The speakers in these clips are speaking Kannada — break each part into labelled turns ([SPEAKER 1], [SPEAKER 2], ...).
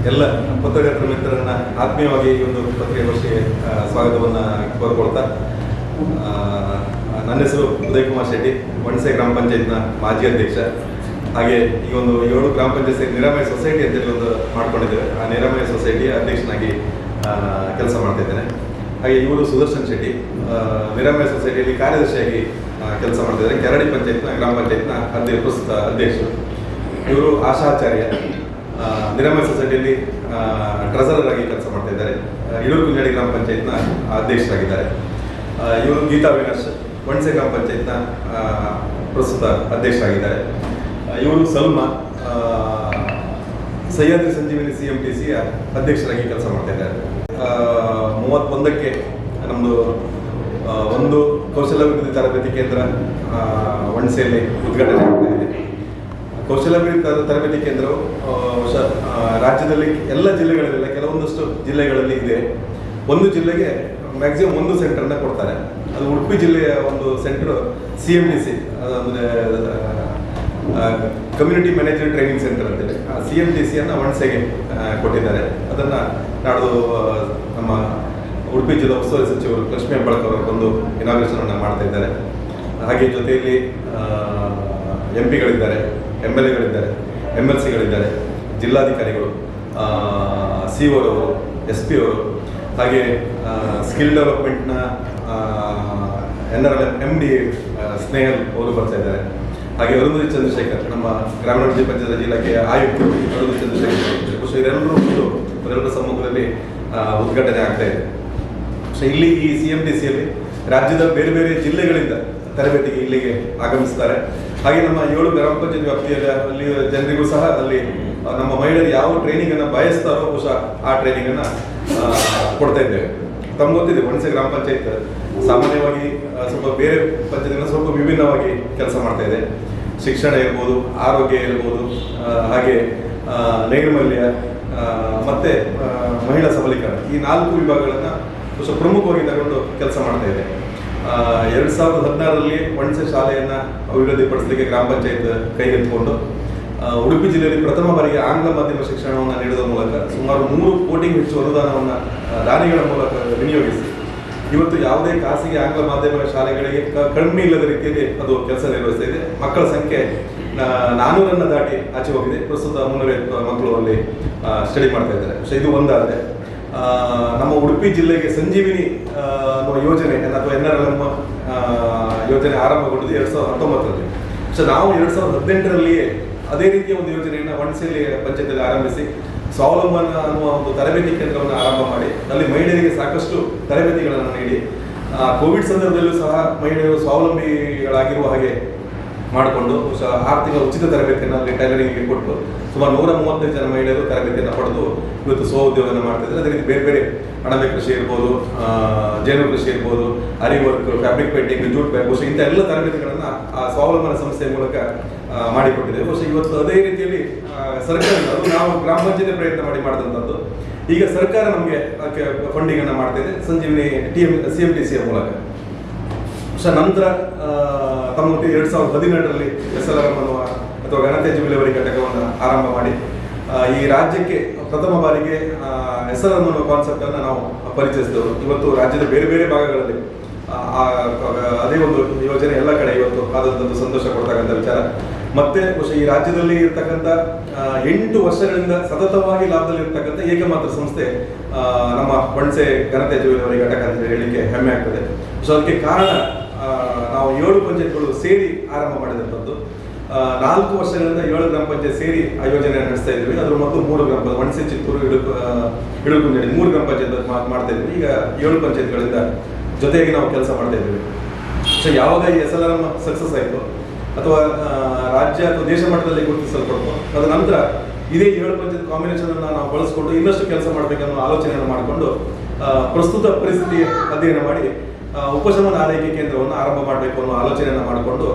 [SPEAKER 1] ಎಲ್ಲ ಪತ್ರಕರ್ತರ ಮಿತ್ರರನ್ನ ಆತ್ಮೀಯವಾಗಿ ಈ ಒಂದು ಪತ್ರಿಕಾಗೋಷ್ಠಿಗೆ ಸ್ವಾಗತವನ್ನು ಕೋರ್ಕೊಳ್ತಾ, ನನ್ನ ಹೆಸರು ಉದಯ್ ಕುಮಾರ್ ಶೆಟ್ಟಿ, ವಣಸೆ ಗ್ರಾಮ ಪಂಚಾಯತ್ನ ಮಾಜಿ ಅಧ್ಯಕ್ಷ. ಹಾಗೆ ಈ ಒಂದು 7 ಗ್ರಾಮ ಪಂಚಾಯತ್ ನಿರಾಮಯ ಸೊಸೈಟಿ ಅಂತೇಳಿ ಒಂದು ಮಾಡ್ಕೊಂಡಿದ್ದೇವೆ. ಆ ನಿರಾಮಯ ಸೊಸೈಟಿಯ ಅಧ್ಯಕ್ಷನಾಗಿ ಕೆಲಸ ಮಾಡ್ತಿದ್ದೇನೆ. ಹಾಗೆ ಇವರು ಸುದರ್ಶನ್ ಶೆಟ್ಟಿ, ನಿರಾಮಯ ಸೊಸೈಟಿಯಲ್ಲಿ ಕಾರ್ಯದರ್ಶಿಯಾಗಿ ಕೆಲಸ ಮಾಡ್ತಿದ್ದಾರೆ. ಕೆರಡಿ ಪಂಚಾಯತ್ನ ಗ್ರಾಮ ಪಂಚಾಯತ್ನ ಪ್ರಸ್ತುತ ಅಧ್ಯಕ್ಷರು. ಇವರು ಆಶಾಚಾರ್ಯ, ನಿರಾಮಯ ಸೊಸೈಟಿಯಲ್ಲಿ ಟ್ರೆಸರರ್ ಆಗಿ ಕೆಲಸ ಮಾಡ್ತಾ ಇದ್ದಾರೆ. ಇಳೂರುಕುಂಜಡಿ ಗ್ರಾಮ ಪಂಚಾಯತ್ನ ಅಧ್ಯಕ್ಷರಾಗಿದ್ದಾರೆ. ಇವರು ಗೀತಾ ಅವಿನಾಶ್, ವಣಸೆ ಗ್ರಾಮ ಪಂಚಾಯತ್ನ ಪ್ರಸ್ತುತ ಅಧ್ಯಕ್ಷರಾಗಿದ್ದಾರೆ. ಇವರು ಸಲ್ಮಾ, ಸಹ್ಯಾದ್ರಿ ಸಂಜೀವಿನಿ CMTCಯ ಅಧ್ಯಕ್ಷರಾಗಿ ಕೆಲಸ ಮಾಡ್ತಾ ಇದ್ದಾರೆ. 31ಕ್ಕೆ ನಮ್ಮದು ಒಂದು ಕೌಶಲ್ಯಾಭಿವೃದ್ಧಿ ತರಬೇತಿ ಕೇಂದ್ರ ವಣಸೆಯಲ್ಲಿ ಉದ್ಘಾಟನೆ ಆಗ್ತಾ ಇದೆ. ಕೌಶಲ್ಯಾಭಿವೃದ್ಧಿ ತರಬೇತಿ ಕೇಂದ್ರವು ರಾಜ್ಯದಲ್ಲಿ ಎಲ್ಲ ಜಿಲ್ಲೆಗಳಲ್ಲಿಲ್ಲ, ಕೆಲವೊಂದಷ್ಟು ಜಿಲ್ಲೆಗಳಲ್ಲಿ ಇದೆ. ಒಂದು ಜಿಲ್ಲೆಗೆ ಮ್ಯಾಕ್ಸಿಮಮ್ ಒಂದು ಸೆಂಟರ್ನ ಕೊಡ್ತಾರೆ. ಅದು ಉಡುಪಿ ಜಿಲ್ಲೆಯ ಒಂದು ಸೆಂಟರ್ CMTC, ಅಂದರೆ ಕಮ್ಯುನಿಟಿ ಮ್ಯಾನೇಜ್ಮೆಂಟ್ ಟ್ರೈನಿಂಗ್ ಸೆಂಟರ್ ಅಂತೇಳಿ CMTCಯನ್ನು ವಣಸೆಗೆ ಕೊಟ್ಟಿದ್ದಾರೆ. ಅದನ್ನು ನಾಡ್ದು ನಮ್ಮ ಉಡುಪಿ ಜಿಲ್ಲಾ ಉಸ್ತುವಾರಿ ಸಚಿವರು ಲಕ್ಷ್ಮೀ ಹೆಬ್ಬಾಳ್ಕರ್ ಅವರು ಬಂದು ಇನಾಗ್ರೇಷನ್ ಮಾಡ್ತಾ ಇದ್ದಾರೆ. ಹಾಗೆ ಜೊತೆಯಲ್ಲಿ MP ಗಳಿದ್ದಾರೆ, MLAಗಳಿದ್ದಾರೆ, MLCಗಳಿದ್ದಾರೆ, ಜಿಲ್ಲಾಧಿಕಾರಿಗಳು, CO ಅವರು, SP ಅವರು, ಹಾಗೆ ಸ್ಕಿಲ್ ಡೆವಲಪ್ಮೆಂಟ್ನ NRL MD ಸ್ನೇಹಲ್ ಅವರು ಬರ್ತಾ ಇದ್ದಾರೆ. ಹಾಗೆ ಅರುಂಧತಿ ಚಂದ್ರಶೇಖರ್, ನಮ್ಮ ಗ್ರಾಮೀಣಾಭಿವೃದ್ಧಿ ಪಂಚಾಯತ್ ಇಲಾಖೆಯ ಆಯುಕ್ತರು ಅರುಂಧತಿ ಚಂದ್ರಶೇಖರ್, ಇವರೆಲ್ಲರ ಸಮ್ಮುಖದಲ್ಲಿ ಉದ್ಘಾಟನೆ ಆಗ್ತಾ ಇದೆ. ಇಲ್ಲಿ ಈ CMTCಯಲ್ಲಿ ರಾಜ್ಯದ ಬೇರೆ ಬೇರೆ ಜಿಲ್ಲೆಗಳಿಂದ ತರಬೇತಿಗೆ ಇಲ್ಲಿಗೆ ಆಗಮಿಸ್ತಾರೆ. ಹಾಗೆ ನಮ್ಮ 7 ಗ್ರಾಮ ಪಂಚಾಯತ್ ವ್ಯಾಪ್ತಿಯಲ್ಲಿ ಅಲ್ಲಿ ಜನರಿಗೂ ಸಹ ಅಲ್ಲಿ ನಮ್ಮ ಮಹಿಳೆಯರು ಯಾವ ಟ್ರೈನಿಂಗನ್ನು ಬಯಸ್ತಾರೋ ಬಹುಶಃ ಆ ಟ್ರೈನಿಂಗನ್ನು ಕೊಡ್ತಾ ಇದ್ದೇವೆ. ತಮ್ಗೆ ಗೊತ್ತಿದೆ, ವಣಸೆ ಗ್ರಾಮ ಪಂಚಾಯತ್ ಸಾಮಾನ್ಯವಾಗಿ ಸ್ವಲ್ಪ ಬೇರೆ ಪಂಚಾಯತ್ಗಳ ಸ್ವಲ್ಪ ವಿಭಿನ್ನವಾಗಿ ಕೆಲಸ ಮಾಡ್ತಾ ಇದೆ. ಶಿಕ್ಷಣ ಇರ್ಬೋದು, ಆರೋಗ್ಯ ಇರ್ಬೋದು, ಹಾಗೆ ನೈರ್ಮಲ್ಯ ಮತ್ತು ಮಹಿಳಾ ಸಬಲೀಕರಣ, ಈ 4 ವಿಭಾಗಗಳನ್ನು ಬಹುಶಃ ಪ್ರಮುಖವಾಗಿ ತಗೊಂಡು ಕೆಲಸ ಮಾಡ್ತಾ ಇದೆ. 2016ರಲ್ಲಿ ವಣಸೆ ಶಾಲೆಯನ್ನು ಅಭಿವೃದ್ಧಿಪಡಿಸಲಿಕ್ಕೆ ಗ್ರಾಮ ಪಂಚಾಯತ್ ಕೈಗೆತ್ತಿಕೊಂಡು ಉಡುಪಿ ಜಿಲ್ಲೆಯಲ್ಲಿ ಪ್ರಥಮ ಬಾರಿಗೆ ಆಂಗ್ಲ ಮಾಧ್ಯಮ ಶಿಕ್ಷಣವನ್ನು ನೀಡುವ ಮೂಲಕ ಸುಮಾರು 3 ಕೋಟಿಗೂ ಹೆಚ್ಚು ಅನುದಾನವನ್ನು ದಾನಿಗಳ ಮೂಲಕ ವಿನಿಯೋಗಿಸಿ ಇವತ್ತು ಯಾವುದೇ ಖಾಸಗಿ ಆಂಗ್ಲ ಮಾಧ್ಯಮ ಶಾಲೆಗಳಿಗೆ ಕಡಿಮೆ ಇಲ್ಲದ ರೀತಿಯಲ್ಲಿ ಅದು ಕೆಲಸ ನಿರ್ವಹಿಸ್ತಾ ಇದೆ. ಮಕ್ಕಳ ಸಂಖ್ಯೆ 400 ದಾಟಿ ಆಚೆ ಹೋಗಿದೆ. ಪ್ರಸ್ತುತ 350 ಮಕ್ಕಳು ಅಲ್ಲಿ ಸ್ಟಡಿ ಮಾಡ್ತಾ ಇದ್ದಾರೆ. ಇದು ಒಂದಾದರೆ, ನಮ್ಮ ಉಡುಪಿ ಜಿಲ್ಲೆಗೆ ಸಂಜೀವಿನಿ ಅನ್ನುವ ಯೋಜನೆ ಅಥವಾ NRLM ಯೋಜನೆ ಆರಂಭಗೊಂಡಿದ್ದು 2019ರಲ್ಲಿ. ನಾವು 2018ರಲ್ಲಿಯೇ ಅದೇ ರೀತಿಯ ಒಂದು ಯೋಜನೆಯನ್ನು ವಣಸೆಯಲ್ಲಿ ಪಂಚಾಯತ್ನಲ್ಲಿ ಆರಂಭಿಸಿ ಸ್ವಾವಲಂಬನ ಅನ್ನುವ ಒಂದು ತರಬೇತಿ ಕೇಂದ್ರವನ್ನು ಆರಂಭ ಮಾಡಿ ಅಲ್ಲಿ ಮಹಿಳೆಯರಿಗೆ ಸಾಕಷ್ಟು ತರಬೇತಿಗಳನ್ನು ನೀಡಿ ಕೋವಿಡ್ ಸಂದರ್ಭದಲ್ಲೂ ಸಹ ಮಹಿಳೆಯರು ಸ್ವಾವಲಂಬಿಗಳಾಗಿರುವ ಹಾಗೆ ಮಾಡಿಕೊಂಡು 6 ತಿಂಗಳ ಉಚಿತ ತರಬೇತಿಯನ್ನು ಅಲ್ಲಿ ಟೈಲರಿಂಗ್ಗೆ ಕೊಟ್ಟು ಸುಮಾರು 135 ಜನ ಮಹಿಳೆಯರು ತರಬೇತಿಯನ್ನು ಪಡೆದು ಇವತ್ತು ಸ್ವಉದ್ಯೋಗವನ್ನು ಮಾಡ್ತಿದ್ದಾರೆ. ಅದೇ ರೀತಿ ಬೇರೆ ಬೇರೆ ಅಣಬೆ ಕೃಷಿ ಇರ್ಬೋದು, ಜೇನು ಕೃಷಿ ಇರ್ಬೋದು, ಅರಿ work, fabric painting, jute bag, ಬಹುಶಃ ಇಂಥ ಎಲ್ಲ ತರಬೇತಿಗಳನ್ನು ಆ ಸ್ವಾವಲಂಬನ ಸಂಸ್ಥೆಯ ಮೂಲಕ ಮಾಡಿಕೊಟ್ಟಿದ್ದೇವೆ. ಬಹುಶಃ ಇವತ್ತು ಅದೇ ರೀತಿಯಲ್ಲಿ ಸರ್ಕಾರ, ಅದು ನಾವು ಗ್ರಾಮ ಪಂಚಾಯತ್ ಪ್ರಯತ್ನ ಮಾಡಿದಂಥದ್ದು. ಈಗ ಸರ್ಕಾರ ನಮಗೆ ಅದಕ್ಕೆ ಫಂಡಿಂಗನ್ನು ಮಾಡ್ತಿದೆ ಸಂಜೀವಿನಿ CMTCಯ ಮೂಲಕ. ನಂತರ ತಮ್ಮ 2017ರಲ್ಲಿ SLRM ಅನ್ನುವ ಅಥವಾ ಘನತ್ಯಾಜ್ಯ ವಿಲೇವಾರಿ ಘಟಕವನ್ನು ಆರಂಭ ಮಾಡಿ ಈ ರಾಜ್ಯಕ್ಕೆ ಪ್ರಥಮ ಬಾರಿಗೆ SLRM ಅನ್ನುವ ಕಾನ್ಸೆಪ್ಟನ್ನು ನಾವು ಪರಿಚಯಿಸಿದವರು. ಇವತ್ತು ರಾಜ್ಯದ ಬೇರೆ ಬೇರೆ ಭಾಗಗಳಲ್ಲಿ ಅದೇ ಒಂದು ಯೋಜನೆ ಎಲ್ಲ ಕಡೆ ಇವತ್ತು ಆದಂಥದ್ದು ಸಂತೋಷ ಕೊಡ್ತಕ್ಕಂಥ ವಿಚಾರ. ಮತ್ತೆ ಬಹುಶಃ ಈ ರಾಜ್ಯದಲ್ಲಿ ಇರ್ತಕ್ಕಂಥ 8 ವರ್ಷಗಳಿಂದ ಸತತವಾಗಿ ಲಾಭದಲ್ಲಿರ್ತಕ್ಕಂಥ ಏಕಮಾತ್ರ ಸಂಸ್ಥೆ ನಮ್ಮ ವಣಸೆ ಘನತ್ಯಾಜ್ಯ ವಿಲೇವಾರಿ ಘಟಕ ಅಂತ ಹೇಳಲಿಕ್ಕೆ ಹೆಮ್ಮೆ ಆಗ್ತದೆ. ಸೊ ಅದಕ್ಕೆ ಕಾರಣ ನಾವು 7 ಪಂಚಾಯತ್ಗಳು ಸೇರಿ ಆರಂಭ ಮಾಡಿದಂಥದ್ದು. 4 ವರ್ಷಗಳಿಂದ 7 ಗ್ರಾಮ ಪಂಚಾಯತ್ ಸೇರಿ ಆ ಯೋಜನೆಯನ್ನು ನಡೆಸ್ತಾ ಇದ್ವಿ. ಅದ್ರ ಮೊದಲು 3 ಗ್ರಾಮ ಪಂಚಾಯತ್, ವಣಸೆ, ಚಿತ್ತೂರು, ಇಳಕುಂಜಡಿ 3 ಗ್ರಾಮ ಪಂಚಾಯತ್ ಮಾಡ್ತಾ ಇದ್ವಿ. ಈಗ 7 ಪಂಚಾಯತ್ಗಳಿಂದ ಜೊತೆಗೆ ನಾವು ಕೆಲಸ ಮಾಡ್ತಾ ಇದ್ದೀವಿ. ಸೊ ಯಾವಾಗ ಈ SLRM ಸಕ್ಸಸ್ ಆಯಿತು ಅಥವಾ ರಾಜ್ಯ ಅಥವಾ ದೇಶ ಮಟ್ಟದಲ್ಲಿ ಗುರುತಿಸಲ್ಪಡ್ತು, ಅದ ನಂತರ ಇದೇ 7 ಪಂಚಾಯತ್ ಕಾಂಬಿನೇಷನನ್ನು ನಾವು ಬಳಸ್ಕೊಂಡು ಇನ್ನಷ್ಟು ಕೆಲಸ ಮಾಡಬೇಕನ್ನೋ ಆಲೋಚನೆಯನ್ನು ಮಾಡಿಕೊಂಡು ಪ್ರಸ್ತುತ ಪರಿಸ್ಥಿತಿ ಅಧ್ಯಯನ ಮಾಡಿ ಉಪಶಮನ ಆರೈಕೆ ಕೇಂದ್ರವನ್ನು ಆರಂಭ ಮಾಡಬೇಕು ಅನ್ನೋ ಆಲೋಚನೆಯನ್ನು ಮಾಡಿಕೊಂಡು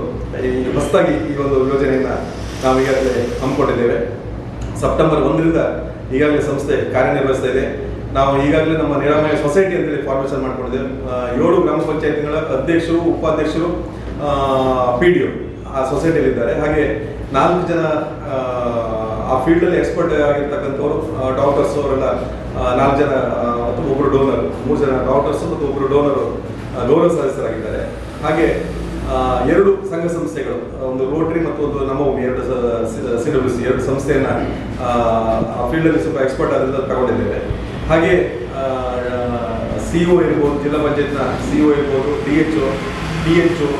[SPEAKER 1] ಈ ಹೊಸದಾಗಿ ಈ ಒಂದು ಯೋಜನೆಯನ್ನು ನಾವು ಈಗಾಗಲೇ ಹಮ್ಮಿಕೊಂಡಿದ್ದೇವೆ. ಸೆಪ್ಟೆಂಬರ್ 1ರಿಂದ ಈಗಾಗಲೇ ಸಂಸ್ಥೆ ಕಾರ್ಯನಿರ್ವಹಿಸ್ತಾ ಇದೆ. ನಾವು ಈಗಾಗಲೇ ನಮ್ಮ ನಿರಾಮಯ ಸೊಸೈಟಿ ಅಂತೇಳಿ ಫಾರ್ಮೇಷನ್ ಮಾಡ್ಕೊಂಡಿದ್ದೇವೆ. 7 ಗ್ರಾಮ ಪಂಚಾಯತ್ಗಳ ಅಧ್ಯಕ್ಷರು, ಉಪಾಧ್ಯಕ್ಷರು, PDO ಆ ಸೊಸೈಟಿಯಲ್ಲಿದ್ದಾರೆ. ಹಾಗೆ 4 ಜನ ಆ ಫೀಲ್ಡಲ್ಲಿ ಎಕ್ಸ್ಪರ್ಟ್ ಆಗಿರ್ತಕ್ಕಂಥವ್ರು ಡಾಕ್ಟರ್ಸ್ ಅವರೆಲ್ಲ 4 ಜನ ಮತ್ತು ಒಬ್ಬರು ಡೋನರ್, 3 ಜನ ಡಾಕ್ಟರ್ಸ್ ಮತ್ತು ಒಬ್ಬರು ಡೋನರು ಗೌರವ ಸದಸ್ಯರಾಗಿದ್ದಾರೆ. ಹಾಗೆ 2 ಸಂಘ ಸಂಸ್ಥೆಗಳು, ಒಂದು ರೋಟರಿ ಮತ್ತು ಒಂದು ನಮ್ಮ ಭೂಮಿ, 2 CWC 2 ಸಂಸ್ಥೆಯನ್ನು ಆ ಫೀಲ್ಡಲ್ಲಿ ಸ್ವಲ್ಪ ಎಕ್ಸ್ಪರ್ಟ್ ಆದ್ರಿಂದ ತಗೊಂಡಿದ್ದೇವೆ. ಹಾಗೆ CO ಇರ್ಬೋದು, ಜಿಲ್ಲಾ ಪಂಚಾಯತ್ನ CO ಇರ್ಬೋದು, DHO,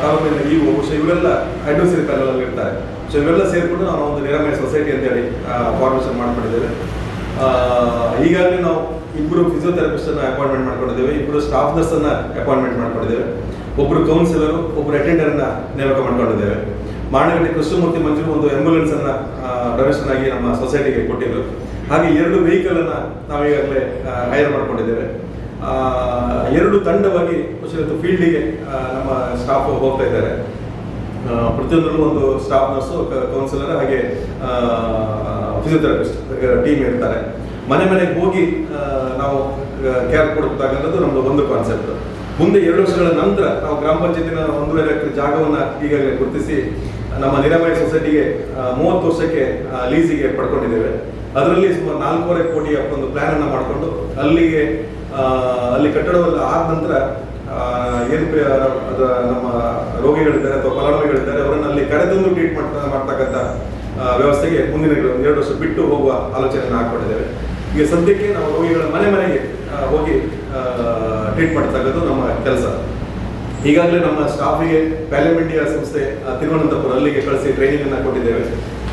[SPEAKER 1] ತಾಲೂಕಿನ EO, ಇವರೆಲ್ಲ ಅಡ್ವೈಸರಿ ಪ್ಯಾನಲ್ ಅಲ್ಲಿ ಇರ್ತಾರೆ. ಸೊ ಇವೆಲ್ಲ ಸೇರಿಕೊಂಡು ನಾವು ಒಂದು ನಿರಾಮಯ ಸೊಸೈಟಿ ಅಂತೇಳಿ ಫಾರ್ಮೇಷನ್ ಮಾಡ್ಕೊಂಡಿದ್ದೇವೆ. ಈಗಾಗಲೇ ನಾವು 2 ಫಿಸಿಯೋಥೆರಪಿಸ್ಟ್ ಅನ್ನ ಅಪಾಯಿಂಟ್ಮೆಂಟ್ ಮಾಡ್ಕೊಂಡಿದ್ದೇವೆ, 2 ಸ್ಟಾಫ್ ನರ್ಸ್ ಅನ್ನ ಅಪಾಯಿಂಟ್ಮೆಂಟ್ ಮಾಡ್ಕೊಂಡಿದ್ದೇವೆ, ಒಬ್ಬರು ಕೌನ್ಸಿಲರು, ಒಬ್ಬರು ಅಟೆಂಡರ್ ಅನ್ನ ನೇಮಕ ಮಾಡ್ಕೊಂಡಿದ್ದೇವೆ. ಮಾಣಗಟ್ಟೆ ಕೃಷ್ಣಮೂರ್ತಿ ಮಂಜು ಒಂದು ಆಂಬ್ಯುಲೆನ್ಸ್ ಅನ್ನ ಡೊನೇಷನ್ ಆಗಿ ನಮ್ಮ ಸೊಸೈಟಿಗೆ ಕೊಟ್ಟಿದ್ರು. ಹಾಗೆ 2 ವೆಹಿಕಲ್ ಅನ್ನ ನಾವು ಈಗಾಗಲೇ ಹೈರ್ ಮಾಡ್ಕೊಂಡಿದ್ದೇವೆ. 2 ತಂಡವಾಗಿ ಫೀಲ್ಡಿಗೆ ನಮ್ಮ ಸ್ಟಾಫ್ ಹೋಗ್ತಾ ಇದ್ದಾರೆ. ಪ್ರತಿಯೊಂದರಲ್ಲೂ ಒಂದು ಸ್ಟಾಫ್ ನರ್ಸು, ಕೌನ್ಸಿಲರ್, ಹಾಗೆ ಫಿಸಿಯೋಥೆರಪಿಸ್ಟ್ ಟೀಮ್ ಇರ್ತಾರೆ. ಮನೆಗೆ ಹೋಗಿ ನಾವು ಕೇರ್ ಕೊಡಬೇಕಾಗನ್ನೋದು ನಮ್ಮದು ಒಂದು ಕಾನ್ಸೆಪ್ಟ್. ಮುಂದೆ 2 ವರ್ಷಗಳ ನಂತರ ನಾವು ಗ್ರಾಮ ಪಂಚಾಯತಿನ 1.5 ಎಕರೆ ಜಾಗವನ್ನು ಈಗಾಗಲೇ ಗುರುತಿಸಿ ನಮ್ಮ ನಿರಾಮಯ ಸೊಸೈಟಿಗೆ 30 ವರ್ಷಕ್ಕೆ ಲೀಸಿಗೆ ಪಡ್ಕೊಂಡಿದ್ದೇವೆ. ಅದರಲ್ಲಿ ಸುಮಾರು 4.5 ಕೋಟಿಯ ಒಂದು ಪ್ಲಾನ್ ಅನ್ನು ಮಾಡಿಕೊಂಡು ಅಲ್ಲಿ ಕಟ್ಟಡವೆಲ್ಲ ಆದ ನಂತರ ಏನು ನಮ್ಮ ರೋಗಿಗಳಿದ್ದಾರೆ ಅಥವಾ ಫಲಾನುಭವಿಗಳಿದ್ದಾರೆ ಅವರನ್ನು ಅಲ್ಲಿ ಕರೆತಂದು ಟ್ರೀಟ್ಮೆಂಟ್ ಮಾಡ್ತಕ್ಕಂಥ ವ್ಯವಸ್ಥೆಗೆ ಮುಂದಿನ 2 ವರ್ಷ ಬಿಟ್ಟು ಹೋಗುವ ಆಲೋಚನೆಯನ್ನು ಹಾಕೊಂಡಿದ್ದೇವೆ. ಈಗ ಸದ್ಯಕ್ಕೆ ನಾವು ರೋಗಿಗಳ ಮನೆಗೆ ಹೋಗಿ ಟ್ರೀಟ್ ಮಾಡ್ತಕ್ಕಂಥದ್ದು ನಮ್ಮ ಕೆಲಸ. ಈಗಾಗಲೇ ನಮ್ಮ ಸ್ಟಾಫಿಗೆ ಪ್ಯಾಲೆಮ್ ಇಂಡಿಯಾ ಸಂಸ್ಥೆ ತಿರುವನಂತಪುರ ಅಲ್ಲಿಗೆ ಕಳಿಸಿ ಟ್ರೈನಿಂಗ್ ಅನ್ನು ಕೊಟ್ಟಿದ್ದೇವೆ.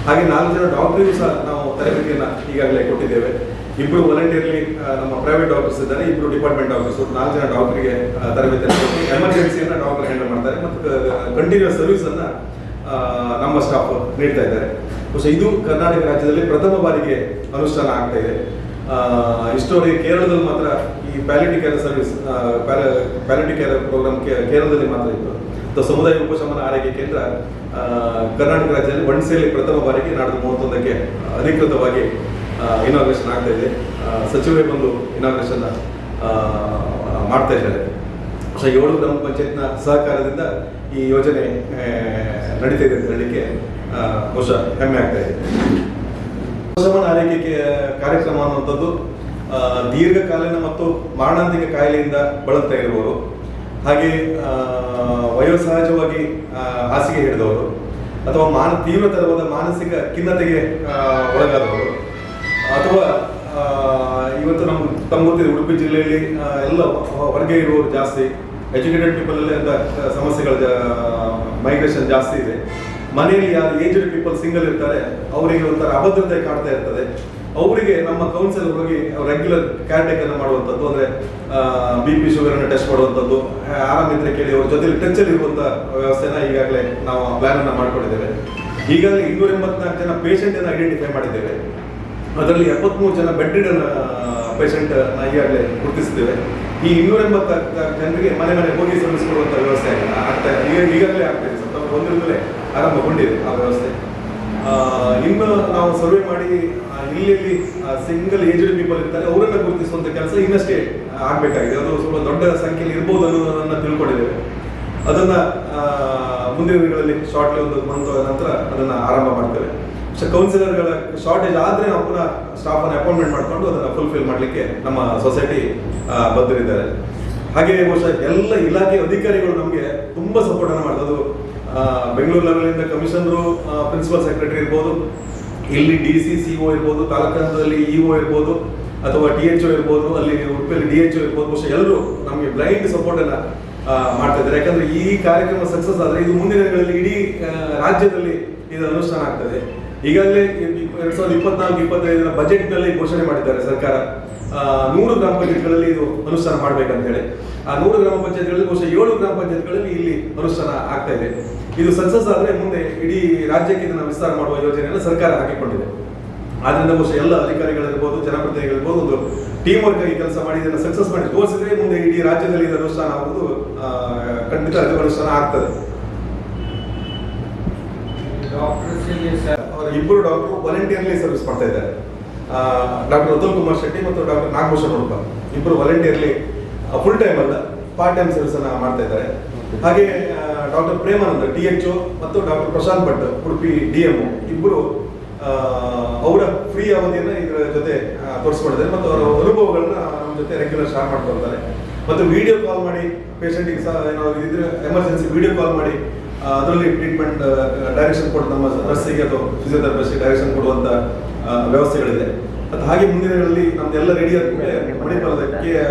[SPEAKER 1] ಹಾಗೆ 4 ಜನ ಡಾಕ್ಟರಿಗೂ ಸಹ ನಾವು ತರಬೇತಿಯನ್ನು ಈಗಾಗಲೇ ಕೊಟ್ಟಿದ್ದೇವೆ. 2 ವಾಲಂಟಿಯರ್ಲಿ ನಮ್ಮ ಪ್ರೈವೇಟ್ ಡಾಕ್ಟರ್ಸ್ ಇದ್ದಾರೆ, 2 ಡಿಪಾರ್ಟ್ಮೆಂಟ್ ಡಾಕ್ಟರ್ಸ್, 4 ಜನ ಡಾಕ್ಟರ್ಗೆ ತರಬೇತಿಯನ್ನು ಕೊಟ್ಟು ಎಮರ್ಜೆನ್ಸಿಯನ್ನು ಡಾಕ್ಟರ್ ಹ್ಯಾಂಡಲ್ ಮಾಡ್ತಾರೆ ಮತ್ತು ಕಂಟಿನ್ಯೂಸ್ ಸರ್ವಿಸ್ ಅನ್ನ ನಮ್ಮ ಸ್ಟಾಫ್ ನೀಡ್ತಾ ಇದ್ದಾರೆ. ಇದು ಕರ್ನಾಟಕ ರಾಜ್ಯದಲ್ಲಿ ಪ್ರಥಮ ಬಾರಿಗೆ ಅನುಷ್ಠಾನ ಆಗ್ತಾ ಇದೆ. ಇಷ್ಟವರೆಗೆ ಕೇರಳದಲ್ಲಿ ಮಾತ್ರ ಈ ಪ್ಯಾಲಿಟಿ ಕೇರ್ ಸರ್ವಿಸ್, ಪ್ಯಾಲಿಟಿ ಕೇರ್ ಪ್ರೋಗ್ರಾಮ್ ಕೇರಳದಲ್ಲಿ ಮಾತ್ರ ಇತ್ತು. ಸಮುದಾಯ ಉಪಶಮನ ಆರೈಕೆ ಕೇಂದ್ರ ಕರ್ನಾಟಕ ರಾಜ್ಯದಲ್ಲಿ ಒಂಡ್ಸೆಯಲ್ಲಿ ಪ್ರಥಮ ಬಾರಿಗೆ ನಾಡ್ದು 31ಕ್ಕೆ ಅಧಿಕೃತವಾಗಿ ಇನಾಗ್ರೇಷನ್ ಆಗ್ತಾ ಇದೆ. ಸಚಿವರೇ ಬಂದು ಇನಾಗ್ರೇಷನ್ ಮಾಡ್ತಾ ಇದ್ದಾರೆ. 7 ಗ್ರಾಮ ಪಂಚಾಯತ್ನ ಸಹಕಾರದಿಂದ ಈ ಯೋಜನೆ ನಡೀತಾ ಇದೆ ಅಂತ ಹೇಳಲಿಕ್ಕೆ ಬಹುಶಃ ಹೆಮ್ಮೆ ಆಗ್ತಾ ಇದೆ. ಉಪಶಮನ ಆರೈಕೆ ಕಾರ್ಯಕ್ರಮ ಅನ್ನುವಂಥದ್ದು ದೀರ್ಘಕಾಲೀನ ಮತ್ತು ಮಾರಣಾಂತಿಕ ಕಾಯಿಲೆಯಿಂದ ಬಳಲ್ತಾ ಇರುವವರು, ಹಾಗೆ ವಯೋಸಹಜವಾಗಿ ಹಾಸಿಗೆ ಹಿಡಿದವರು ಅಥವಾ ತೀವ್ರತರವಾದ ಮಾನಸಿಕ ಖಿನ್ನತೆಗೆ ಒಳಗಾದವರು, ಅಥವಾ ಇವತ್ತು ತಮ್ಮ ಗೊತ್ತಿದೆ ಉಡುಪಿ ಜಿಲ್ಲೆಯಲ್ಲಿ ಎಲ್ಲ ಹೊರಗೆ ಇರುವವರು ಜಾಸ್ತಿ, ಎಜುಕೇಟೆಡ್ ಪೀಪಲ್ ಅಲ್ಲಿ ಅಂತ ಸಮಸ್ಯೆಗಳ ಮೈಗ್ರೇಷನ್ ಜಾಸ್ತಿ ಇದೆ. ಮನೆಯಲ್ಲಿ ಯಾರು ಏಜ್ಡ್ ಪೀಪಲ್ ಸಿಂಗಲ್ ಇರ್ತಾರೆ ಅವರಿಗೆ ಒಂಥರ ಅಭದ್ರತೆ ಕಾಡ್ತಾ ಇರ್ತದೆ. ಅವರಿಗೆ ನಮ್ಮ ಕೌನ್ಸಿಲರ್ ಹೋಗಿ ರೆಗ್ಯುಲರ್ ಕೇರ್ ಟೇಕರ್ ಮಾಡುವಂಥದ್ದು, ಅಂದರೆ BP ಶುಗರನ್ನು ಟೆಸ್ಟ್ ಮಾಡುವಂಥದ್ದು, ಆರಾಮಿದ್ರೆ ಕೇಳಿ ಅವ್ರ ಜೊತೆಲಿ ಟಚಲ್ಲಿ ಇರುವಂಥ ವ್ಯವಸ್ಥೆನ ಈಗಾಗಲೇ ನಾವು ಪ್ಲಾನ್ ಅನ್ನು ಮಾಡ್ಕೊಂಡಿದ್ದೇವೆ. ಈಗಾಗಲೇ 284 ಜನ ಪೇಷಂಟನ್ನು ಐಡೆಂಟಿಫೈ ಮಾಡಿದ್ದೇವೆ. ಅದರಲ್ಲಿ 73 ಜನ ಬೆಡ್ ರಿಡನ್ ಪೇಷಂಟ್ ಈಗಾಗಲೇ ಗುರುತಿಸಿದ್ದೇವೆ. ಈ 284 ಜನರಿಗೆ ಮನೆ ಹೋಗಿ ಸರ್ವಿಸ್ ಕೊಡುವಂಥ ವ್ಯವಸ್ಥೆ ಈಗಾಗಲೇ ಆಗ್ತಾ ಇದೆ. ಸೆಪ್ಟೆಂಬರ್ 1ರಿಂದಲೇ ಆರಂಭಗೊಂಡಿದೆ ಆ ವ್ಯವಸ್ಥೆ. ಇನ್ನು ನಾವು ಸರ್ವೆ ಮಾಡಿ ಇಲ್ಲಿ ಸಿಂಗಲ್ ಏಜ್ಡ್ ಪೀಪಲ್ ಇರ್ತಾರೆ ಅವರನ್ನು ಗುರುತಿಸುವಂಥ ಕೆಲಸ ಇನ್ನಷ್ಟೇ ಆಗಬೇಕಾಗಿದೆ. ಅದು ಸ್ವಲ್ಪ ದೊಡ್ಡ ಸಂಖ್ಯೆಯಲ್ಲಿ ಇರ್ಬೋದು ಅನ್ನೋದನ್ನು ತಿಳ್ಕೊಂಡಿದ್ದೇವೆ. ಅದನ್ನು ಮುಂದಿನ ದಿನಗಳಲ್ಲಿ ಶಾರ್ಟ್ಲಿ ಒಂದು ಮಂತ್ ನಂತರ ಅದನ್ನು ಆರಂಭ ಮಾಡ್ತೇವೆ. ಕೌನ್ಸಿಲರ್ಗಳ ಶಾರ್ಟೇಜ್ ಆದರೆ ನಾವು ಪುನಃ ಸ್ಟಾಫನ್ನು ಅಪಾಯಿಂಟ್ಮೆಂಟ್ ಮಾಡಿಕೊಂಡು ಅದನ್ನು ಫುಲ್ಫಿಲ್ ಮಾಡಲಿಕ್ಕೆ ನಮ್ಮ ಸೊಸೈಟಿ ಬದ್ಧರಿದ್ದಾರೆ. ಹಾಗೆ ಬಹುಶಃ ಎಲ್ಲ ಇಲಾಖೆ ಅಧಿಕಾರಿಗಳು ನಮಗೆ ತುಂಬ ಸಪೋರ್ಟನ್ನು ಮಾಡ್ತದ್ದು. ಬೆಂಗಳೂರು ಲೆವೆಲಿಂದ ಕಮಿಷನರು, ಪ್ರಿನ್ಸಿಪಲ್ ಸೆಕ್ರೆಟರಿ ಇರ್ಬೋದು, ಇಲ್ಲಿ DC CO ಇರ್ಬೋದು, ತಾಲೂಕು ಹಂತದಲ್ಲಿ EO ಇರ್ಬೋದು, ಅಥವಾ DHO ಇರ್ಬೋದು, ಅಲ್ಲಿ ಉಡುಪಿಯಲ್ಲಿ DHO ಇರ್ಬೋದು, ಬಹುಶಃ ಎಲ್ಲರೂ ನಮಗೆ ಬ್ಲೈಂಡ್ ಸಪೋರ್ಟನ್ನು ಮಾಡ್ತಾ ಇದ್ದಾರೆ. ಯಾಕಂದರೆ ಈ ಕಾರ್ಯಕ್ರಮ ಸಕ್ಸಸ್ ಆದರೆ ಇದು ಮುಂದಿನ ದಿನಗಳಲ್ಲಿ ಇಡೀ ರಾಜ್ಯದಲ್ಲಿ ಇದು ಅನುಷ್ಠಾನ ಆಗ್ತದೆ. ಈಗಾಗಲೇ 2024-25 ಬಜೆಟ್ನಲ್ಲಿ ಘೋಷಣೆ ಮಾಡಿದ್ದಾರೆ ಸರ್ಕಾರ 100 ಗ್ರಾಮ ಪಂಚಾಯತ್ಗಳಲ್ಲಿ ಇದು ಅನುಷ್ಠಾನ ಮಾಡಬೇಕಂತ ಹೇಳಿ. ಆ 100 ಗ್ರಾಮ ಪಂಚಾಯತ್ಗಳಲ್ಲಿ ಬಹುಶಃ 7 ಗ್ರಾಮ ಪಂಚಾಯತ್ಗಳಲ್ಲಿ ಇಲ್ಲಿ ಅನುಷ್ಠಾನ ಆಗ್ತಾ ಇದೆ. ಇದು ಸಕ್ಸಸ್ ಆದರೆ ಮುಂದೆ ಇಡೀ ರಾಜ್ಯಕ್ಕೆ ಇದನ್ನು ವಿಸ್ತಾರ ಮಾಡುವ ಯೋಜನೆಯನ್ನು ಸರ್ಕಾರ ಹಾಕಿಕೊಂಡಿದೆ. ಆದ್ದರಿಂದ ಬಹುಶಃ ಎಲ್ಲ ಅಧಿಕಾರಿಗಳಿರ್ಬೋದು, ಜನಪ್ರತಿನಿಧಿಗಳಿರ್ಬೋದು ಒಂದು ಟೀಮ್ ವರ್ಕ್ ಆಗಿ ಕೆಲಸ ಮಾಡಿ ಇದನ್ನು ಸಕ್ಸಸ್ ಮಾಡಿ ತೋರಿಸಿದ್ರೆ ಮುಂದೆ ಇಡೀ ರಾಜ್ಯದಲ್ಲಿ ಇದು ಅನುಷ್ಠಾನ ಆಗುವುದು ಖಂಡಿತ ಅದು ಅನುಷ್ಠಾನ ಆಗ್ತದೆ. ಇಬ್ಬರು ಡಾಕ್ಟರ್ ವಾಲಂಟಿಯರ್ಲಿ ಸರ್ವಿಸ್ ಮಾಡ್ತಾ ಇದ್ದಾರೆ. ಡಾಕ್ಟರ್ ಅತುಲ್ ಕುಮಾರ್ ಶೆಟ್ಟಿ ಮತ್ತು ಡಾಕ್ಟರ್ ನಾಗಭೂಷಣ್ ಉಡುಪ ಇಬ್ಬರು ವಾಲಂಟಿಯರ್ಲಿ ಫುಲ್ ಟೈಮ್ ಅಲ್ಲ ಪಾರ್ಟ್ ಟೈಮ್ ಸರ್ವಿಸ್ ಅನ್ನ ಮಾಡ್ತಾ ಇದ್ದಾರೆ. ಹಾಗೆ ಡಾಕ್ಟರ್ ಪ್ರೇಮಾನಂದ THO ಮತ್ತು ಡಾಕ್ಟರ್ ಪ್ರಶಾಂತ್ ಭಟ್ ಉಡುಪಿ DM ಇಬ್ಬರು ಅವರ ಫ್ರೀ ಅವಧಿಯನ್ನು ಇದರ ಜೊತೆ ತೋರಿಸ್ಕೊಡ್ತಾರೆ ಮತ್ತು ಅವರ ಅನುಭವಗಳನ್ನ ನಮ್ಮ ಜೊತೆ ರೆಗ್ಯುಲರ್ ಶೇರ್ ಮಾಡ್ಕೊಳ್ತಾರೆ. ಮತ್ತು ವಿಡಿಯೋ ಕಾಲ್ ಮಾಡಿ ಪೇಷಂಟಿಗೆ ಸಹ ಏನಾದ್ರು ಇದ್ರೆ ಎಮರ್ಜೆನ್ಸಿ ವಿಡಿಯೋ ಕಾಲ್ ಮಾಡಿ ಅದರಲ್ಲಿ ಟ್ರೀಟ್ಮೆಂಟ್ ಡೈರೆಕ್ಷನ್ ಕೊಟ್ಟು ನಮ್ಮ ನರ್ಸಿಗೆ ಅಥವಾ ಫಿಸಿಯೋಥೆರಪಿಸ್ಟ್ಗೆ ಡೈರೆಕ್ಷನ್ ಕೊಡುವಂಥ ವ್ಯವಸ್ಥೆಗಳಿದೆ. ಮತ್ತು ಹಾಗೆ ಮುಂದಿನಗಳಲ್ಲಿ ನಮ್ದೆಲ್ಲ ರೆಡಿ ಆದಮೇಲೆ ಮಣಿಪಾಲದ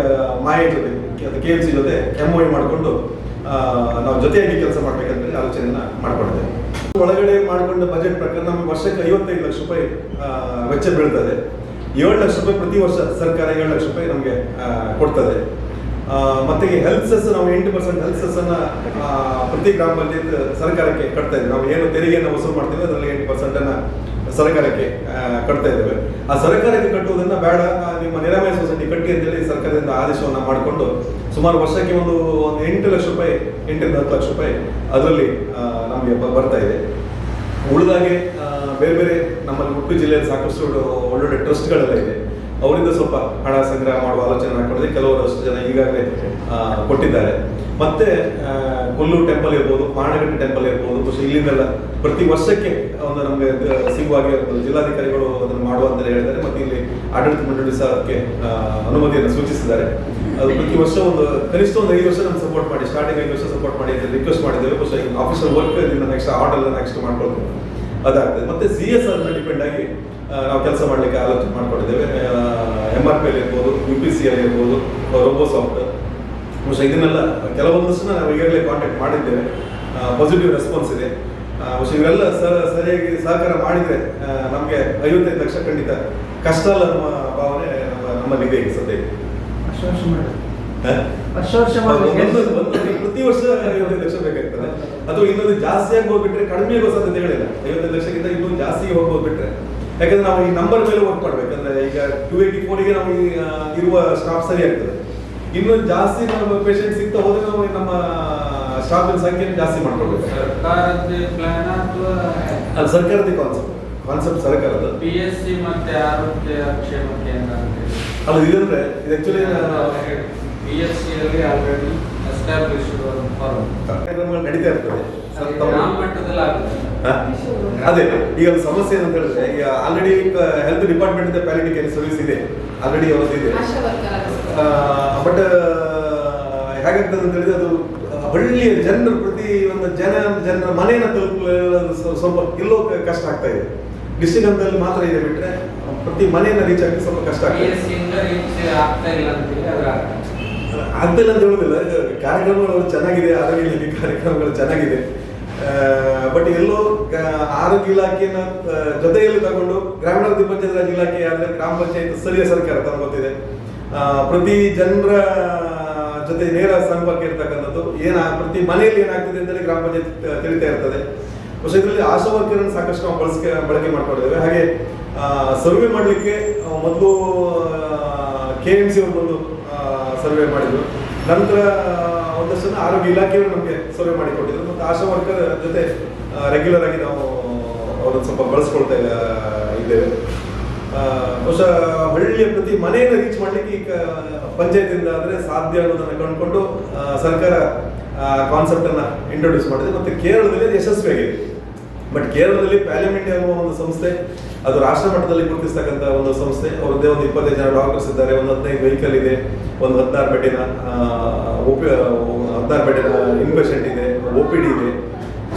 [SPEAKER 1] ಮಾಯೆ ಜೊತೆ ಅದು KMC ಜೊತೆ MOU ಮಾಡಿಕೊಂಡು ನಾವು ಜೊತೆಯಾಗಿ ಕೆಲಸ ಮಾಡಬೇಕಂತ ಆಲೋಚನೆಯನ್ನ ಮಾಡ್ಕೊಂಡಿದ್ದೇವೆ. ಒಳಗಡೆ ಮಾಡಿಕೊಂಡ ಬಜೆಟ್ ಪ್ರಕಾರ ನಮಗೆ ವರ್ಷಕ್ಕೆ 55 ಲಕ್ಷ ರೂಪಾಯಿ ವೆಚ್ಚ ಬೀಳ್ತದೆ. 7 ಲಕ್ಷ ರೂಪಾಯಿ ಪ್ರತಿ ವರ್ಷ ಸರ್ಕಾರ 7 ಲಕ್ಷ ರೂಪಾಯಿ ನಮಗೆ ಕೊಡ್ತದೆ. ಮತ್ತೆ ಹೆಲ್ತ್ ಸೆಸ್ ನಾವು 8% ಹೆಲ್ತ್ ಸೆಸ್ ಅನ್ನ ಪ್ರತಿ ಗ್ರಾಮ ಪಂಚಾಯತ್ ಸರ್ಕಾರಕ್ಕೆ ಕಟ್ತಾ ಇದ್ದೇವೆ. ನಾವು ಏನು ತೆರಿಗೆಯನ್ನು ವಸೂಲು ಮಾಡ್ತೀವಿ ಅದರಲ್ಲಿ 8% ಅನ್ನ ಸರ್ಕಾರಕ್ಕೆ ಕಟ್ತಾ ಇದ್ದೇವೆ. ಆ ಸರ್ಕಾರಕ್ಕೆ ಕಟ್ಟುವುದನ್ನ ಬೇಡ, ನಿಮ್ಮ ನಿರಾಮಯ ಸೊಸೈಟಿ ಕಟ್ಟಿ ಅಂತೇಳಿ ಸರ್ಕಾರದಿಂದ ಆದೇಶವನ್ನ ಮಾಡಿಕೊಂಡು ಸುಮಾರು ವರ್ಷಕ್ಕೆ ಒಂದು 8 ಲಕ್ಷ ರೂಪಾಯಿ 8ರಿಂದ 10 ಲಕ್ಷ ರೂಪಾಯಿ ಅದರಲ್ಲಿ ನಮಗೆ ಬರ್ತಾ ಇದೆ. ಉಳಿದಾಗೆ ಬೇರೆ ಬೇರೆ ನಮ್ಮಲ್ಲಿ ಉಡುಪಿ ಜಿಲ್ಲೆಯಲ್ಲಿ ಸಾಕಷ್ಟು ಒಳ್ಳೊಳ್ಳೆ ಟ್ರಸ್ಟ್ಗಳೆಲ್ಲ ಇದೆ. ಅವರಿಂದ ಸ್ವಲ್ಪ ಹಣ ಸಂಗ್ರಹ ಮಾಡುವ ಆಲೋಚನೆ ಹಾಕೊಂಡಿದೆ. ಕೆಲವರಷ್ಟು ಜನ ಈಗಾಗಲೇ ಕೊಟ್ಟಿದ್ದಾರೆ. ಮತ್ತೆ ಕೊಲ್ಲೂರು ಟೆಂಪಲ್ ಇರ್ಬೋದು, ಮಾಣಗಟ್ಟಿ ಟೆಂಪಲ್ ಇರ್ಬೋದು, ಬಹುಶಃ ಇಲ್ಲಿಂದೆಲ್ಲ ಪ್ರತಿ ವರ್ಷಕ್ಕೆ ಒಂದು ನಮಗೆ ಸಿಗುವಾಗೆ ಜಿಲ್ಲಾಧಿಕಾರಿಗಳು ಅದನ್ನು ಮಾಡುವಂತ ಹೇಳಿದ್ದಾರೆ. ಮತ್ತು ಇಲ್ಲಿ ಆಡಳಿತ ಮಂಡಳಿ ಸಹ ಅದಕ್ಕೆ ಅನುಮತಿಯನ್ನು ಸೂಚಿಸಿದ್ದಾರೆ. ಅದು ಪ್ರತಿ ವರ್ಷ ಕನಿಷ್ಠ ಒಂದು 5 ವರ್ಷ ನಮ್ಗೆ ಸಪೋರ್ಟ್ ಮಾಡಿ, ಸ್ಟಾರ್ಟಿಂಗ್ 5 ವರ್ಷ ಸಪೋರ್ಟ್ ಮಾಡಿ ಅಂತ ರಿಕ್ವೆಸ್ಟ್ ಮಾಡಿದ್ದೇವೆ. ಬಹುಶಃ ಆಫೀಸರ್ ವರ್ಕ್ ಇದನ್ನ ನೆಕ್ಸ್ಟ್ ಆರ್ಡರ್ ನೆಕ್ಸ್ಟ್ ಮಾಡ್ಕೊಳ್ತೇವೆ, ಅದಾಗ್ತದೆ. ಮತ್ತೆ CSR ಡಿಪೆಂಡ್ ಆಗಿ ನಾವು ಕೆಲಸ ಮಾಡಲಿಕ್ಕೆ ಆಲೋಚನೆ ಮಾಡ್ಕೊಂಡಿದ್ದೇವೆ. MRPL ಇರ್ಬೋದು, UPCL ಇರ್ಬೋದು, ರೋಬೋಸಾಫ್ಟ್, ಬಹುಶಃ ಇದನ್ನೆಲ್ಲ ಕೆಲವೊಂದಷ್ಟು ನಾವು ಈಗಾಗಲೇ ಕಾಂಟ್ಯಾಕ್ಟ್ ಮಾಡಿದ್ದೇವೆ. ಪಾಸಿಟಿವ್ ರೆಸ್ಪಾನ್ಸ್ ಇದೆ. ಬಹುಶಃ ಇವರೆಲ್ಲ ಸರಿಯಾಗಿ ಸಹಕಾರ ಮಾಡಿದರೆ ನಮಗೆ 55 ಲಕ್ಷ ಖಂಡಿತ ಕಷ್ಟ ಅಲ್ಲ ಅನ್ನುವ ಭಾವನೆ ನಮ್ಮಲ್ಲಿದೆ ಈಗ ಸದ್ಯಕ್ಕೆ. ಪ್ರತಿ ವರ್ಷ 55 ಲಕ್ಷ ಬೇಕಾಗ್ತದೆ. ಅಥವಾ ಇನ್ನೊಂದು ಜಾಸ್ತಿಯಾಗಿ ಹೋಗ್ಬಿಟ್ರೆ ಕಡಿಮೆ ಆಗೋ ಸಾಧ್ಯತೆಗಳಿಲ್ಲ. 55 ಲಕ್ಷಕ್ಕಿಂತ ಇನ್ನೂ ಜಾಸ್ತಿ ಹೋಗ್ಬಿಟ್ರೆ, ಯಾಕಂದ್ರೆ ನಾವು ಈ ನಂಬರ್ ಮೇಲೆ ವರ್ಕ್ ಮಾಡ್ಬೇಕಂದ್ರೆ ಈಗ 284ಗೆ ನಾವು ಇರುವ ಸ್ಟಾಫ್ ಸರಿ ಆಗ್ತದೆ. ಇನ್ನು ಜಾಸ್ತಿ ನಮ್ಮ ಪೇಷಂಟ್ ಸಿಗ್ತಾ ಹೋದ್ರೆ ನಾವು ನಮ್ಮ ಸ್ಟಾಫಿನ ಸಂಖ್ಯೆ ಜಾಸ್ತಿ ಮಾಡ್ಕೊಳ್ಬೇಕು. ಅದು ಸರ್ಕಾರದ ಕಾನ್ಸೆಪ್ಟ್ ಸರ್ಕಾರದ
[SPEAKER 2] PSC ಮತ್ತೆ ಆರೋಗ್ಯ ಕ್ಷೇಮ ಕೇಂದ್ರ
[SPEAKER 1] ಅಲ್ಲ. ಇದಂದ್ರೆ ಇದು ಆಕ್ಚುಲಿ
[SPEAKER 2] PSC ಅಲ್ಲಿ ಆಲ್ರೆಡಿ ಎಸ್ಟಾಬ್ಲಿಷ್ಡ್
[SPEAKER 1] ಕಾರ್ಯಕ್ರಮಗಳು ನಡೀತಾ ಇರ್ತದೆ.
[SPEAKER 2] ಅದೇ
[SPEAKER 1] ಈಗ ಸಮಸ್ಯೆ ಏನಂತ ಹೇಳಿದ್ರೆ, ಈಗ already health department palliative care service ಇದೆ, ಆಲ್ರೆಡಿ ಅವತ್ತಿದೆ. ಬಟ್ ಹೇಗಾಗ್ತದೆ ಅಂತ ಹೇಳಿದ್ರೆ, ಅದು ಹಳ್ಳಿಯ ಜನರು ಪ್ರತಿ ಒಂದು ಜನರ ಮನೆಯನ್ನು ತಲುಪಲು ಸ್ವಲ್ಪ ಎಲ್ಲೋ ಕಷ್ಟ ಆಗ್ತಾ ಇದೆ. ಡಿಸ್ಟ್ರಿಕ್ಟ್ ಹಂತದಲ್ಲಿ ಮಾತ್ರ ಇದೆ, ಬಿಟ್ರೆ ಪ್ರತಿ ಮನೆಯನ್ನು ರೀಚ್ ಆಗಲಿ ಸ್ವಲ್ಪ ಕಷ್ಟ ಆಗ್ತದೆ. ಆಗ್ತಿಲ್ಲ ಅಂತ ಹೇಳುದಿಲ್ಲ, ಕಾರ್ಯಕ್ರಮಗಳು ಚೆನ್ನಾಗಿದೆ, ಆರೋಗ್ಯ ಇಲಾಖೆ ಕಾರ್ಯಕ್ರಮಗಳು ಚೆನ್ನಾಗಿದೆ. ಬಟ್ ಎಲ್ಲೋ ಆರೋಗ್ಯ ಇಲಾಖೆನ ಜೊತೆಯಲ್ಲಿ ತಗೊಂಡು ಗ್ರಾಮೀಣಾಭಿವೃದ್ಧಿ ಪಂಚಾಯತ್ ರಾಜ್ ಇಲಾಖೆ ಆದ್ರೆ ಗ್ರಾಮ ಪಂಚಾಯತ್ ಸ್ಥಳೀಯ ಸರ್ಕಾರ ತಗೊಂಡಿದೆ. ಪ್ರತಿ ಜನರ ಜೊತೆ ನೇರ ಸಂಪರ್ಕ ಇರ್ತಕ್ಕಂಥದ್ದು, ಪ್ರತಿ ಮನೆಯಲ್ಲಿ ಏನಾಗ್ತದೆ ಅಂತೇಳಿ ಗ್ರಾಮ ಪಂಚಾಯತ್ ತಿಳಿತಾ ಇರ್ತದೆ. ಬಹುಶಃ ಇದರಲ್ಲಿ ಆಶಾ ವರ್ಕರ್ ಸಾಕಷ್ಟು ನಾವು ಬಳಕೆ ಮಾಡ್ಕೊಂಡಿದ್ದೇವೆ. ಹಾಗೆ ಸರ್ವೆ ಮಾಡಲಿಕ್ಕೆ ಮೊದಲು KMC ಒಂದು ಸರ್ವೆ ಮಾಡಿದ್ರು. ನಂತರ ಒಂದಷ್ಟು ಆರೋಗ್ಯ ಇಲಾಖೆಯವರು ನಮಗೆ ಸರ್ವೆ ಮಾಡಿಕೊಟ್ಟಿದ್ರು. ಮತ್ತು ಆಶಾ ವರ್ಕರ್ ಜೊತೆ ರೆಗ್ಯುಲರ್ ಆಗಿ ನಾವು ಅವ್ರನ್ನ ಸ್ವಲ್ಪ ಬಳಸ್ಕೊಳ್ತಾ ಇದ್ದೇವೆ. ಬಹುಶಃ ಹಳ್ಳಿಯ ಪ್ರತಿ ಮನೆಯನ್ನು ರೀಚ್ ಮಾಡಲಿಕ್ಕೆ ಈಗ ಪಂಚಾಯತಿಂದ ಆದರೆ ಸಾಧ್ಯ ಅನ್ನೋದನ್ನು ಕಂಡುಕೊಂಡು ಸರ್ಕಾರ ಕಾನ್ಸೆಪ್ಟ್ ಅನ್ನ ಇಂಟ್ರೊಡ್ಯೂಸ್ ಮಾಡಿದೆ. ಮತ್ತು ಕೇರಳದಲ್ಲಿ ಅದು ಯಶಸ್ವಿಯಾಗಿದೆ. ಬಟ್ ಕೇರಳದಲ್ಲಿ ಪ್ಯಾಲಿಮೆಂಟ್ ಅನ್ನುವ ಒಂದು ಸಂಸ್ಥೆ, ಅದು ರಾಷ್ಟ್ರ ಮಟ್ಟದಲ್ಲಿ ಗುರುತಿಸ್ತಕ್ಕಂಥ ಒಂದು ಸಂಸ್ಥೆ. ಅವರದ್ದೇ ಒಂದು 25 ಜನ ಡಾಕ್ಟರ್ಸ್ ಇದ್ದಾರೆ, ಒಂದು 15 ವೆಹಿಕಲ್ ಇದೆ, ಒಂದು 16 ಬೆಡ್ಡಿನ ಇನ್ಪೇಷೆಂಟ್ ಇದೆ, OPD ಇದೆ.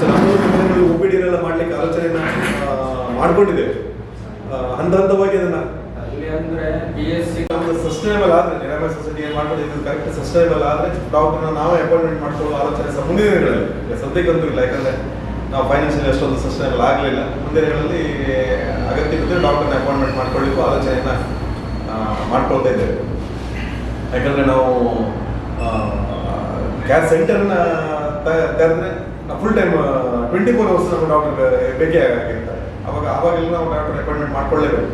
[SPEAKER 1] ನಮ್ಮ OPD ಮಾಡ್ಲಿಕ್ಕೆ ಆಲೋಚನೆಯನ್ನ ಮಾಡ್ಕೊಂಡಿದ್ದೇವೆ. ಹಂತವಾಗಿ ಅದನ್ನ ಸಸ್ಟೈನಬಲ್ ಆದ್ರೆ ನಿರಾಮಯ ಸೊಸೈಟಿ ಏನ್ ಮಾಡ್ಕೊಂಡು ಇದು ಕರೆಕ್ಟ್ ಸಸ್ಟೈನಬಲ್ ಆದ್ರೆ ಡಾಕ್ಟರ್ನ ನಾವೇ ಅಪಾಯಿಂಟ್ಮೆಂಟ್ ಮಾಡ್ಕೊಳ್ಳೋ ಆಲೋಚನೆ ಸಹ ಮುಂದಿನ ದಿನಗಳಲ್ಲಿ, ಸದ್ಯಕ್ಕಂತೂ ಇಲ್ಲ. ಯಾಕಂದ್ರೆ ನಾವು ಫೈನಾನ್ಷಿಯಲಿ ಅಷ್ಟೊಂದು ಸಸ್ಟೈನಬಲ್ ಆಗಲಿಲ್ಲ. ಮುಂದಿನ ದಿನಗಳಲ್ಲಿ ಅಗತ್ಯ ಬಿದ್ದರೆ ಡಾಕ್ಟರ್ನ ಅಪಾಯಿಂಟ್ಮೆಂಟ್ ಮಾಡ್ಕೊಳ್ಳಿಕ್ಕೂ ಆಲೋಚನೆಯನ್ನ ಮಾಡ್ಕೊಳ್ತಾ ಇದ್ದೇವೆ. ಯಾಕಂದ್ರೆ ನಾವು ಕೇರ್ ಸೆಂಟರ್ನ ತೆರೆದ್ರೆ ಫುಲ್ ಟೈಮ್ 24 ಅವರ್ಸ್ ನಮ್ಮ ಡಾಕ್ಟರ್ ಬೇಕೇ ಆಗಿರ್ತಾರೆ. ಅವಾಗೆಲ್ಲ ನಾವು ಡಾಕ್ಟರ್ ಅಪಾಯಿಂಟ್ಮೆಂಟ್ ಮಾಡ್ಕೊಳ್ಳೇಬೇಕು.